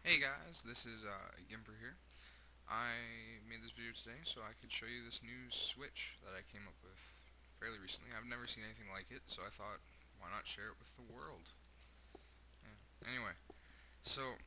Hey guys, this is Gimmper here. I made this video today so I could show you this new switch that I came up with fairly recently. I've never seen anything like it, so I thought, why not share it with the world? Yeah. Anyway, so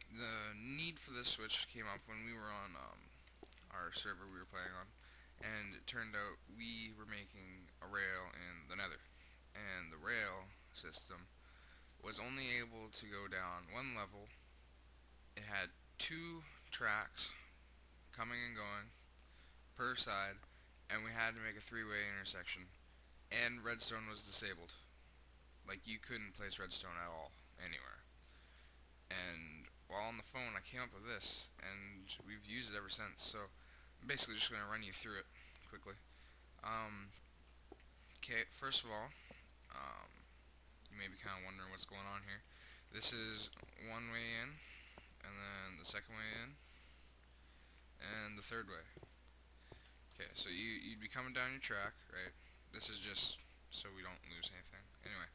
the need for this switch came up when we were on our server we were playing on, and it turned out we were making a rail in the nether, and the rail system was only able to go down one level. It had two tracks coming and going per side, and we had to make a three-way intersection. And redstone was disabled. Like, you couldn't place redstone at all anywhere. And while on the phone, I came up with this, and we've used it ever since. So I'm basically just going to run you through it quickly. Um, okay, first of all, um, you may be kind of wondering what's going on here. This is one way in, and then the second way in, and the third way. Okay, so you'd be coming down your track, right? This is just so we don't lose anything. Anyway,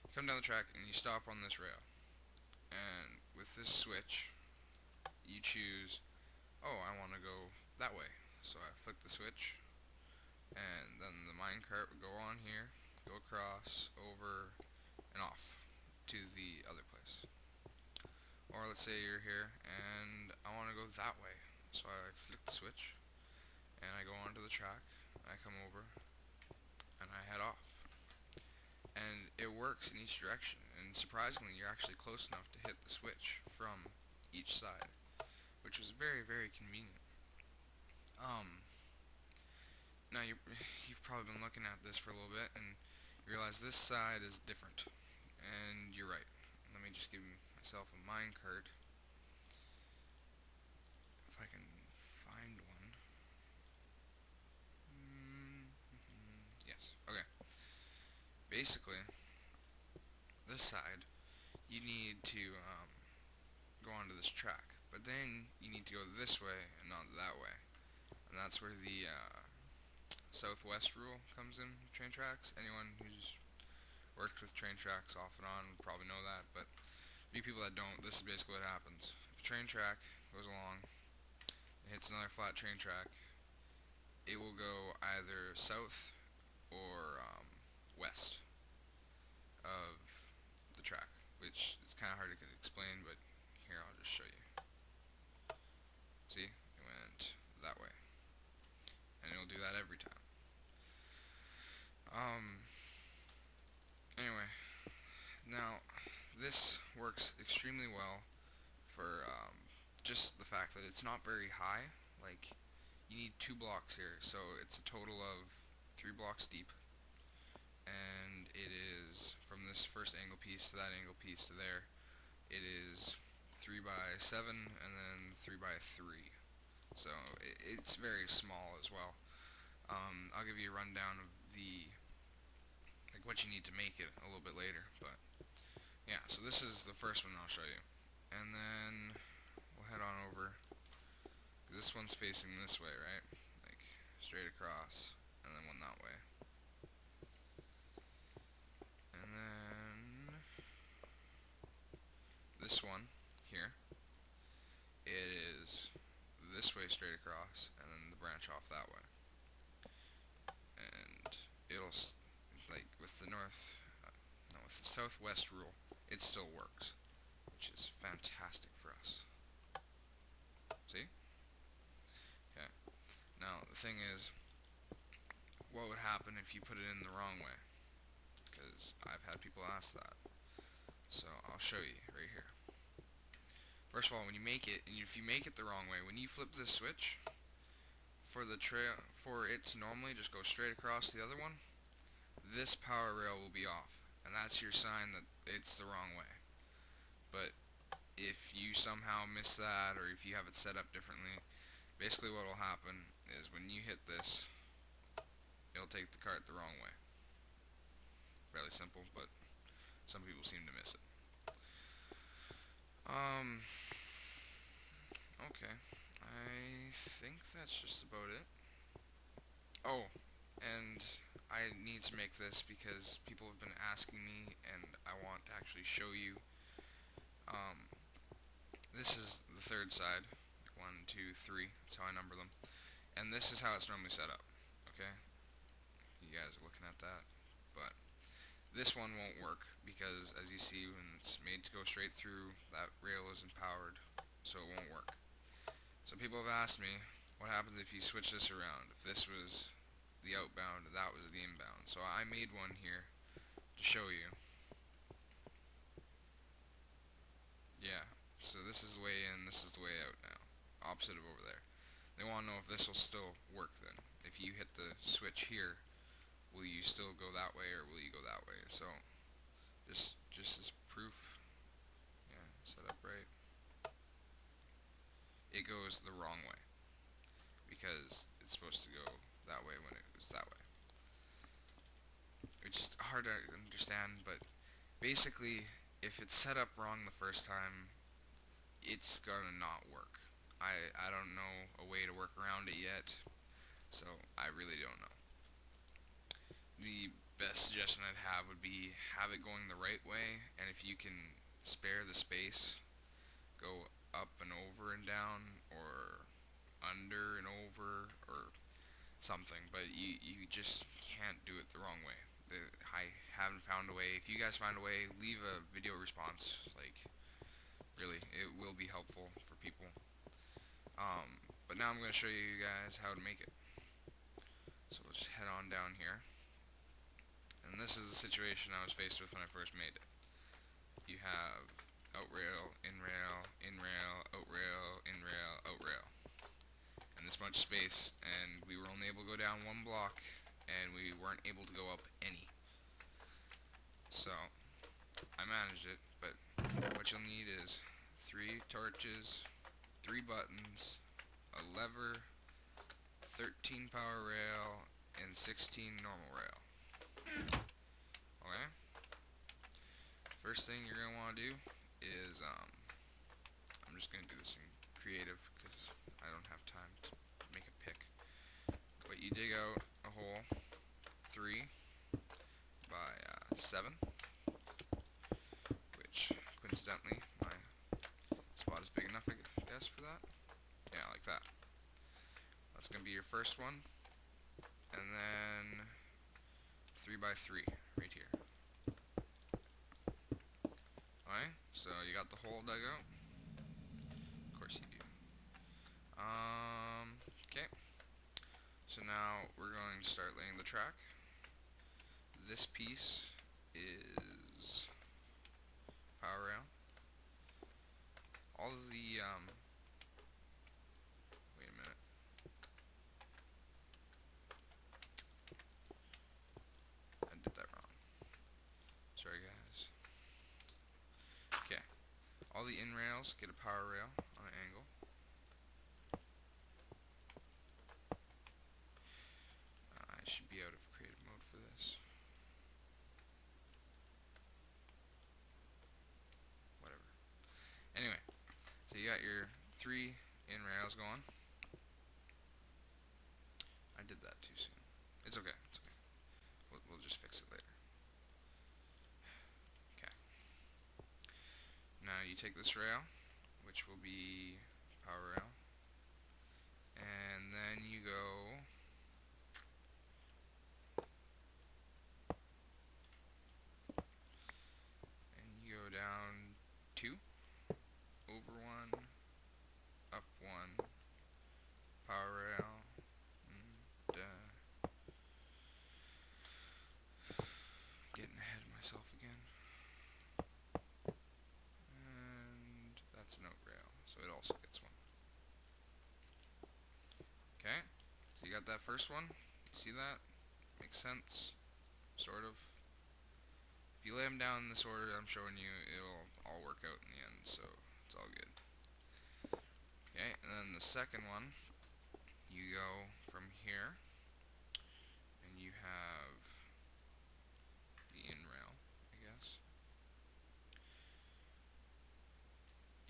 you come down the track and you stop on this rail. And with this switch, you choose, oh, I want to go that way. So I flick the switch, and then the minecart would go on here, go across, over, and off to the other place. Or let's say you're here, and I want to go that way. So I flick the switch, and I go onto the track, I come over, and I head off. And it works in each direction, and surprisingly you're actually close enough to hit the switch from each side, which was very, very convenient. Now you've probably been looking at this for a little bit, and you realize this side is different, and you're right. Let me just give myself a minecart, if I can find one. Yes, okay. Basically, this side, you need to go onto this track, but then you need to go this way and not that way. And that's where the southwest rule comes in train tracks. Anyone who's worked with train tracks off and on would probably know that, but for you people that don't, this is basically what happens. If a train track goes along and hits another flat train track, it will go either south or west of the track, which is kind of hard to explain, but here I'll just show you. See, it went that way, and it'll do that every time. Um, anyway, now this works extremely well for just the fact that it's not very high. Like, you need 2 blocks here, so it's a total of 3 blocks deep, and it is from this first angle piece to that angle piece to there. It is 3 by 7 and then 3 by 3. So it's very small as well. I'll give you a rundown of the like what you need to make it a little bit later, but yeah. So this is the first one I'll show you, and then we'll head on over. This one's facing this way, right? Like straight across, and then one that way, and then this one here. It is this way straight across, and then the branch off that way, and it'll like with the no, with the southwest rule, it still works, which is fantastic for us. See? Okay. Now the thing is, what would happen if you put it in the wrong way? Because I've had people ask that. So I'll show you right here. First of all, when you make it, and if you make it the wrong way, when you flip this switch, for the trail, for it to normally just go straight across the other one, this power rail will be off, and that's your sign that it's the wrong way. But if you somehow miss that, or if you have it set up differently, basically what will happen is when you hit this, it'll take the cart the wrong way. Fairly simple, but some people seem to miss it. Okay. I think that's just about it. Oh, and I need to make this because people have been asking me, and I want to actually show you. Um, third side. Like 1, 2, 3. That's how I number them. And this is how it's normally set up. Okay? You guys are looking at that. But this one won't work because, as you see, when it's made to go straight through, that rail isn't powered, so it won't work. So people have asked me, what happens if you switch this around? If this was the outbound and that was the inbound. So I made one here to show you. Yeah, so this is the way in, this is the way out now. Opposite of over there. They want to know if this will still work then. If you hit the switch here, will you still go that way or will you go that way? So, just as proof, yeah, set up right. It goes the wrong way because it's supposed to go that way when it goes that way. It's just hard to understand, but basically, if it's set up wrong the first time, it's gonna not work. I don't know a way to work around it yet, so I really don't know. The best suggestion I'd have would be have it going the right way, and if you can spare the space, go up and over and down, or under and over, or something, but you just can't do it the wrong way. I haven't found a way. If you guys find a way, leave a video response. Like, really, it will be helpful for people. But now I'm going to show you guys how to make it. So we'll just head on down here. And this is the situation I was faced with when I first made it. You have out rail, in rail, in rail, out rail, in rail, out rail. And this much space, and we were only able to go down one block, and we weren't able to go up any. So, I managed it, but what you'll need is 3 torches, 3 buttons, a lever, 13 power rail, and 16 normal rail. Okay? First thing you're going to want to do is, I'm just going to do this in creative because I don't have time to make a pick. But you dig out a hole 3 by 7, which coincidentally my spot is big enough, I guess, for that. Yeah, like that. That's going to be your first one, and then 3 by 3 right here. Alright, so you got the hole dug out. Of course you do. Okay. So now we're going to start laying the track. This piece is power rail. All of the, wait a minute. I did that wrong. Sorry guys. Okay. All the in rails get a power rail on an angle. I should be out of creative mode for this. Whatever. Anyway, so you got your 3 in rails going. I did that too soon. It's okay. It's okay. We'll just fix it later. Okay. Now you take this rail, which will be power rail, and then you go down 2, over 1, up 1, power rail, and getting ahead of myself again. And that's an out rail, so it also gets 1. Okay, so you got that first one. You see that? Makes sense? Sort of. If you lay them down in this order I'm showing you, it'll all work out in the end, so it's all good. Okay, and then the second one, you go from here, and you have the in rail, I guess.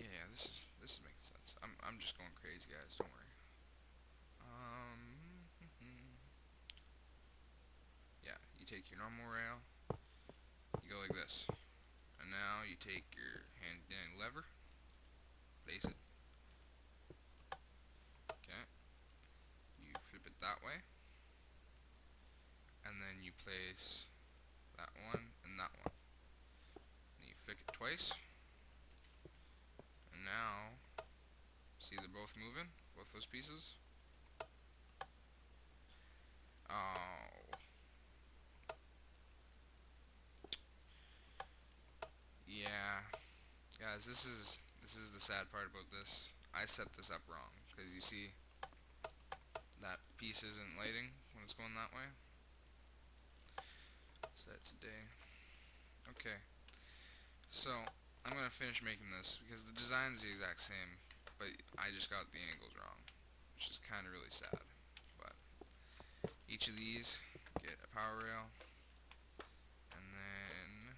Yeah, this is making sense. I'm just going crazy, guys. Don't worry. Yeah, you take your normal rail. You go like this, and now you take your hand down lever, place it, both moving? Both those pieces? Oh. Yeah. Guys, this is the sad part about this. I set this up wrong. Because you see, that piece isn't lighting when it's going that way. Set today. Okay. So, I'm going to finish making this because the design's the exact same, but I just got the angles wrong, which is kind of really sad. But each of these get a power rail, and then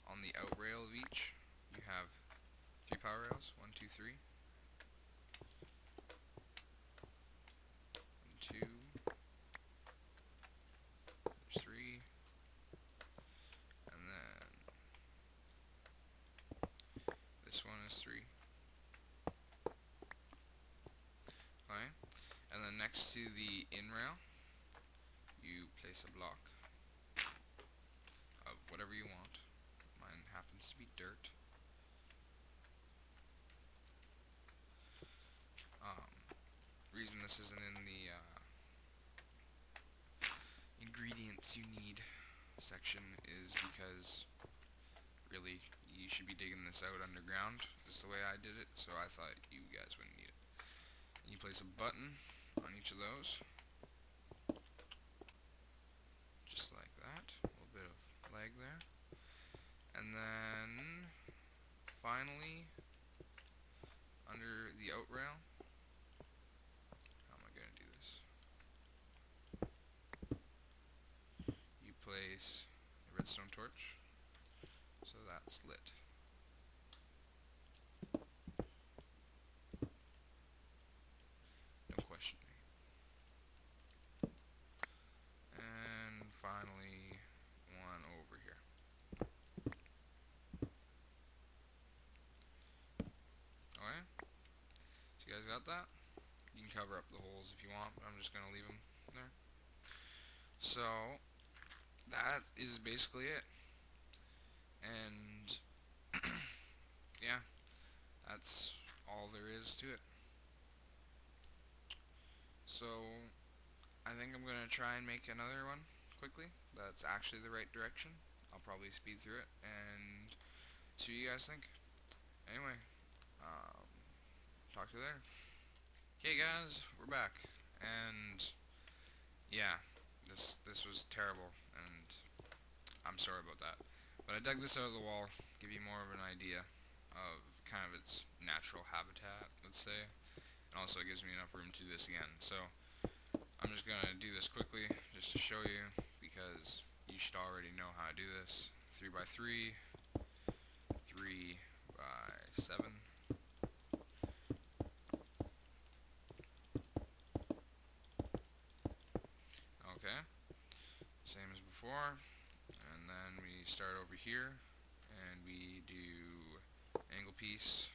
on the out rail of each, you have 3 power rails. 1, 2, 3. 1, 2. There's 3. And then this one is 3. Okay. And then next to the in rail, you place a block of whatever you want. Mine happens to be dirt. Reason this isn't in the ingredients you need section is because really you should be digging this out underground. Is the way I did it, so I thought you guys wouldn't need it. And you place a button on each of those, just like that. A little bit of leg there. And then finally, under the out rail, how am I going to do this? You place a redstone torch, so that's lit. Don't question me. And finally, one over here. Okay? So you guys got that? You can cover up the holes if you want, but I'm just going to leave them there. So, that is basically it. And, yeah, that's all there is to it. So, I think I'm going to try and make another one quickly that's actually the right direction. I'll probably speed through it and see what you guys think. Anyway, talk to you later. Okay guys, we're back, and yeah, this was terrible, and I'm sorry about that. But I dug this out of the wall, give you more of an idea of kind of its natural habitat, let's say, and also it gives me enough room to do this again. So I'm just gonna do this quickly, just to show you, because you should already know how to do this. 3 by 3, 3 by 7. Okay, same as before, and then we start over here, and we do angle piece,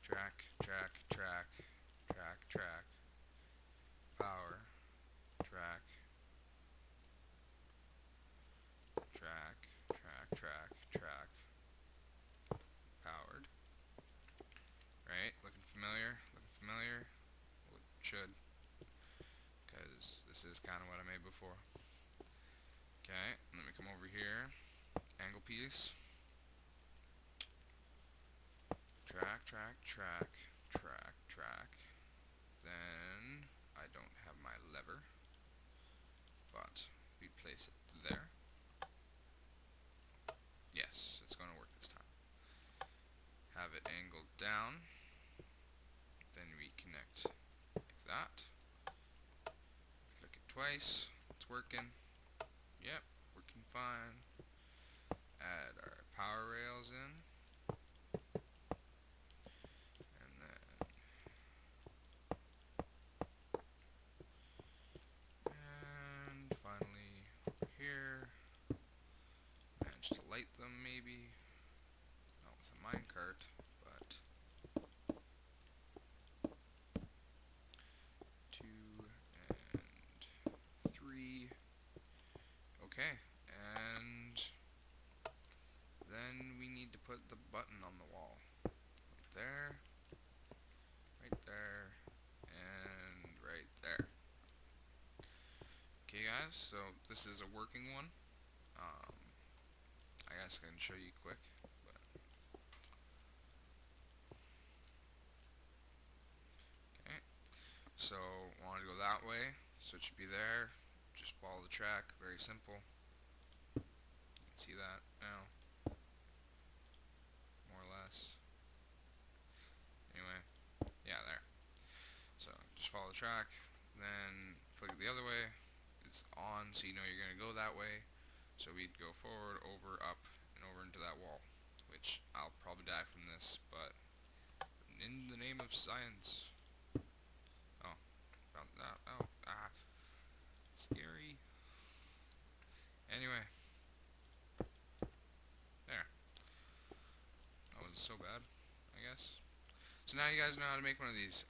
track, track, track, track, track, power, track, track, track, track, track, powered. Right? Looking familiar? Looking familiar? Well, it should, because this is kind of what I made before. Okay, let me come over here, angle piece, track, track, track, track, track. Then I don't have my lever, but we place it there. Yes, it's going to work this time. Have it angled down. Then we connect like that. Click it twice. It's working. Yep, working fine. Add our power rails in. And then finally over here. Managed to light them maybe. Not with a minecart, but 2 and 3. Okay, and then we need to put this is a working one. Um, I guess I can show you quick. But, okay. So want to go that way, so it should be there. Just follow the track. Very simple. You can see that now, more or less. Anyway, yeah, there. So just follow the track. Then flick it the other way. It's on, so you know you're gonna go that way. So we'd go forward, over, up, and over into that wall. Which I'll probably die from this, but in the name of science. Oh, found that. Oh, scary. Anyway, there. That was so bad, I guess. So now you guys know how to make one of these.